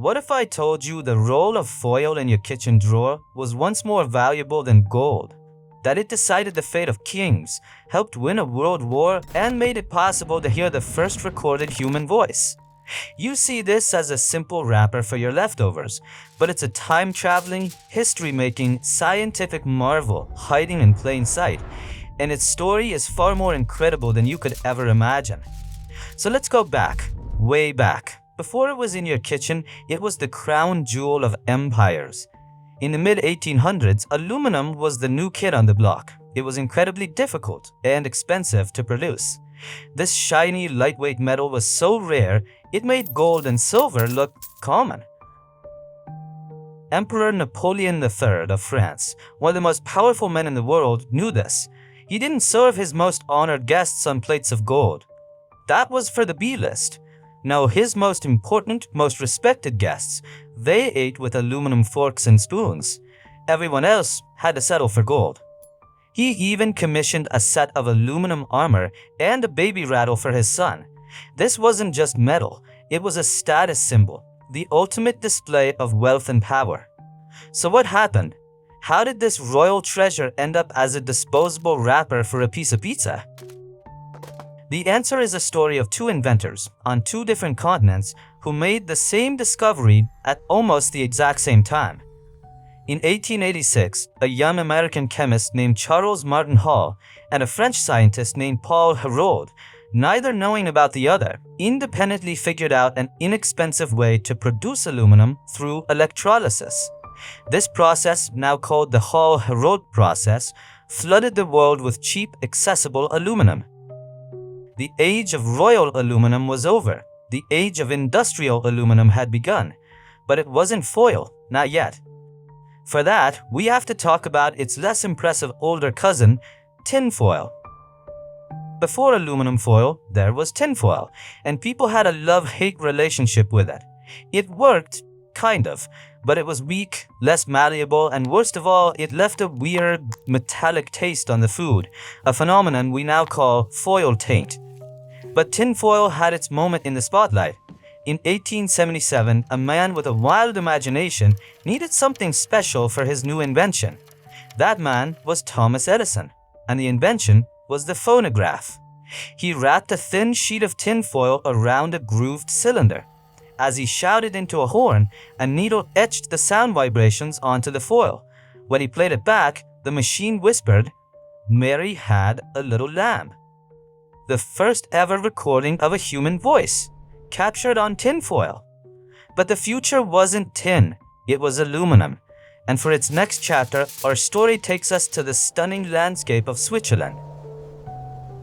What if I told you the roll of foil in your kitchen drawer was once more valuable than gold? That it decided the fate of kings, helped win a world war, and made it possible to hear the first recorded human voice? You see this as a simple wrapper for your leftovers, but it's a time-traveling, history-making, scientific marvel hiding in plain sight, and its story is far more incredible than you could ever imagine. So let's go back, way back. Before it was in your kitchen, it was the crown jewel of empires. In the mid-1800s, aluminum was the new kid on the block. It was incredibly difficult and expensive to produce. This shiny, lightweight metal was so rare, it made gold and silver look common. Emperor Napoleon III of France, one of the most powerful men in the world, knew this. He didn't serve his most honored guests on plates of gold. That was for the B-list. Now his most important, most respected guests, they ate with aluminum forks and spoons. Everyone else had to settle for gold. He even commissioned a set of aluminum armor and a baby rattle for his son. This wasn't just metal, it was a status symbol, the ultimate display of wealth and power. So what happened? How did this royal treasure end up as a disposable wrapper for a piece of pizza? The answer is a story of two inventors on two different continents who made the same discovery at almost the exact same time. In 1886, a young American chemist named Charles Martin Hall and a French scientist named Paul Héroult, neither knowing about the other, independently figured out an inexpensive way to produce aluminum through electrolysis. This process, now called the Hall-Héroult process, flooded the world with cheap, accessible aluminum. The age of royal aluminum was over. The age of industrial aluminum had begun. But it wasn't foil, not yet. For that, we have to talk about its less impressive older cousin, tinfoil. Before aluminum foil, there was tinfoil, and people had a love-hate relationship with it. It worked, kind of, but it was weak, less malleable, and worst of all, it left a weird, metallic taste on the food, a phenomenon we now call foil taint. But tinfoil had its moment in the spotlight. In 1877, a man with a wild imagination needed something special for his new invention. That man was Thomas Edison, and the invention was the phonograph. He wrapped a thin sheet of tinfoil around a grooved cylinder. As he shouted into a horn, a needle etched the sound vibrations onto the foil. When he played it back, the machine whispered, "Mary had a little lamb." The first ever recording of a human voice, captured on tinfoil. But the future wasn't tin, it was aluminum. And for its next chapter, our story takes us to the stunning landscape of Switzerland.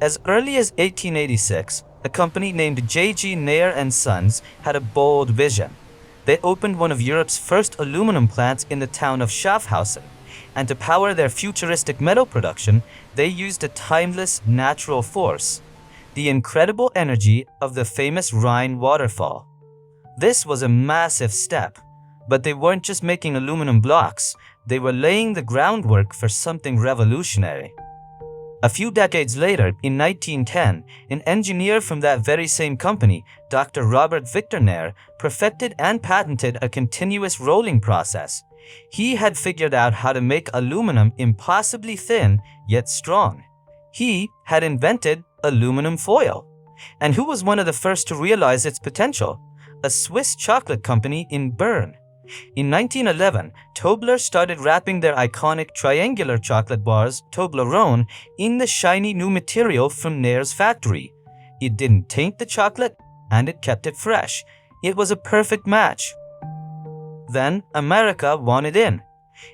As early as 1886, a company named J.G. Nair & Sons had a bold vision. They opened one of Europe's first aluminum plants in the town of Schaffhausen, and to power their futuristic metal production, they used a timeless natural force, the incredible energy of the famous Rhine waterfall. This was a massive step, but they weren't just making aluminum blocks, they were laying the groundwork for something revolutionary. A few decades later, in 1910, an engineer from that very same company, Dr. Robert Victor Nair, perfected and patented a continuous rolling process. He had figured out how to make aluminum impossibly thin, yet strong. He had invented aluminum foil. And who was one of the first to realize its potential? A Swiss chocolate company in Bern. In 1911, Tobler started wrapping their iconic triangular chocolate bars, Toblerone, in the shiny new material from Nair's factory. It didn't taint the chocolate, and it kept it fresh. It was a perfect match. Then, America wanted in.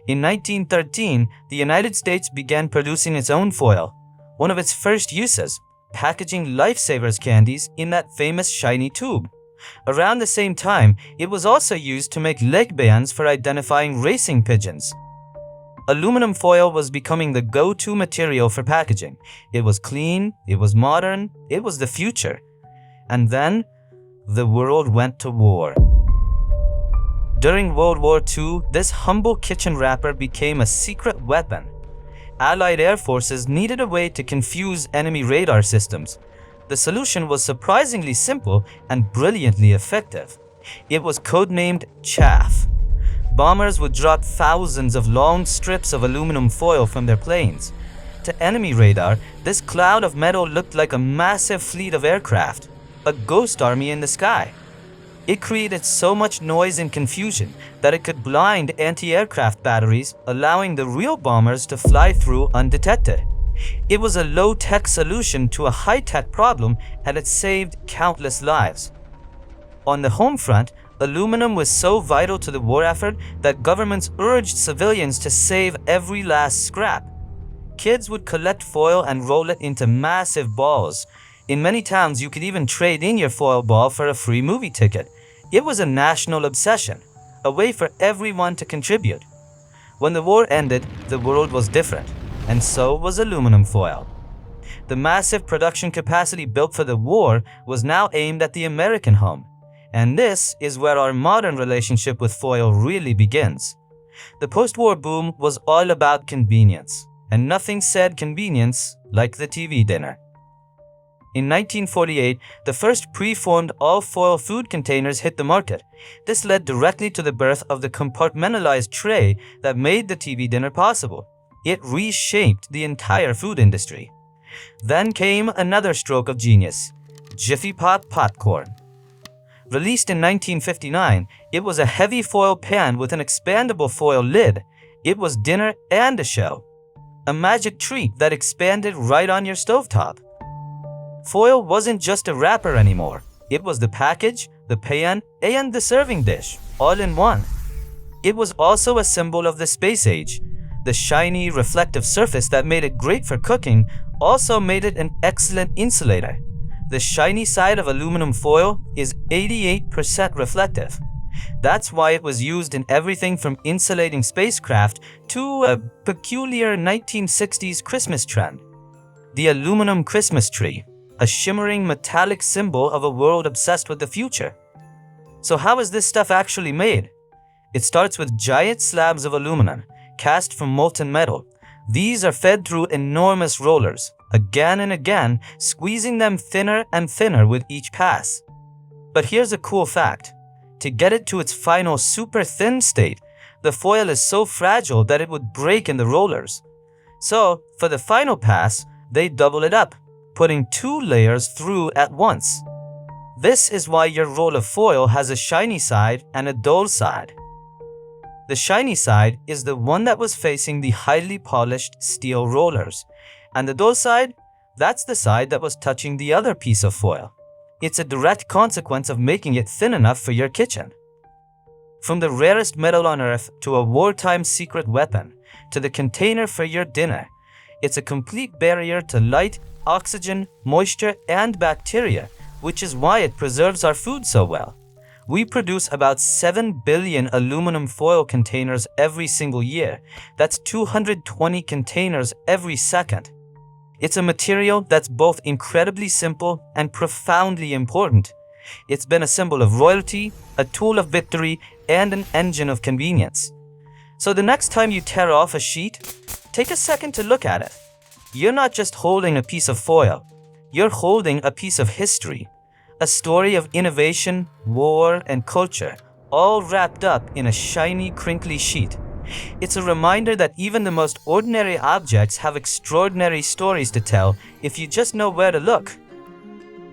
In 1913, the United States began producing its own foil. One of its first uses, packaging Lifesavers candies in that famous shiny tube. Around the same time, it was also used to make leg bands for identifying racing pigeons. Aluminum foil was becoming the go-to material for packaging. It was clean, it was modern, it was the future. And then, the world went to war. During World War II, this humble kitchen wrapper became a secret weapon. Allied air forces needed a way to confuse enemy radar systems. The solution was surprisingly simple and brilliantly effective. It was codenamed chaff. Bombers would drop thousands of long strips of aluminum foil from their planes. To enemy radar, this cloud of metal looked like a massive fleet of aircraft, a ghost army in the sky. It created so much noise and confusion that it could blind anti-aircraft batteries, allowing the real bombers to fly through undetected. It was a low-tech solution to a high-tech problem, and it saved countless lives. On the home front, aluminum was so vital to the war effort that governments urged civilians to save every last scrap. Kids would collect foil and roll it into massive balls. In many towns, you could even trade in your foil ball for a free movie ticket. It was a national obsession, a way for everyone to contribute. When the war ended, the world was different, and so was aluminum foil. The massive production capacity built for the war was now aimed at the American home. And this is where our modern relationship with foil really begins. The post-war boom was all about convenience, and nothing said convenience like the TV dinner. In 1948, the first pre-formed all-foil food containers hit the market. This led directly to the birth of the compartmentalized tray that made the TV dinner possible. It reshaped the entire food industry. Then came another stroke of genius: Jiffy Pop popcorn. Released in 1959, it was a heavy foil pan with an expandable foil lid. It was dinner and a show. A magic treat that expanded right on your stovetop. Foil wasn't just a wrapper anymore. It was the package, the pan, and the serving dish, all in one. It was also a symbol of the space age. The shiny, reflective surface that made it great for cooking also made it an excellent insulator. The shiny side of aluminum foil is 88% reflective. That's why it was used in everything from insulating spacecraft to a peculiar 1960s Christmas trend. The aluminum Christmas tree, a shimmering metallic symbol of a world obsessed with the future. So how is this stuff actually made? It starts with giant slabs of aluminum, cast from molten metal. These are fed through enormous rollers, again and again, squeezing them thinner and thinner with each pass. But here's a cool fact. To get it to its final super thin state, the foil is so fragile that it would break in the rollers. So, for the final pass, they double it up, putting 2 layers through at once. This is why your roll of foil has a shiny side and a dull side. The shiny side is the one that was facing the highly polished steel rollers, and the dull side, that's the side that was touching the other piece of foil. It's a direct consequence of making it thin enough for your kitchen. From the rarest metal on earth to a wartime secret weapon, to the container for your dinner, it's a complete barrier to light, oxygen, moisture, and bacteria, which is why it preserves our food so well. We produce about 7 billion aluminum foil containers every single year. That's 220 containers every second. It's a material that's both incredibly simple and profoundly important. It's been a symbol of royalty, a tool of victory, and an engine of convenience. So the next time you tear off a sheet, take a second to look at it. You're not just holding a piece of foil. You're holding a piece of history. A story of innovation, war, and culture, all wrapped up in a shiny, crinkly sheet. It's a reminder that even the most ordinary objects have extraordinary stories to tell if you just know where to look.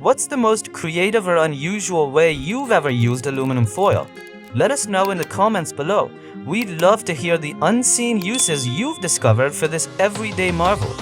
What's the most creative or unusual way you've ever used aluminum foil? Let us know in the comments below. We'd love to hear the unseen uses you've discovered for this everyday marvel.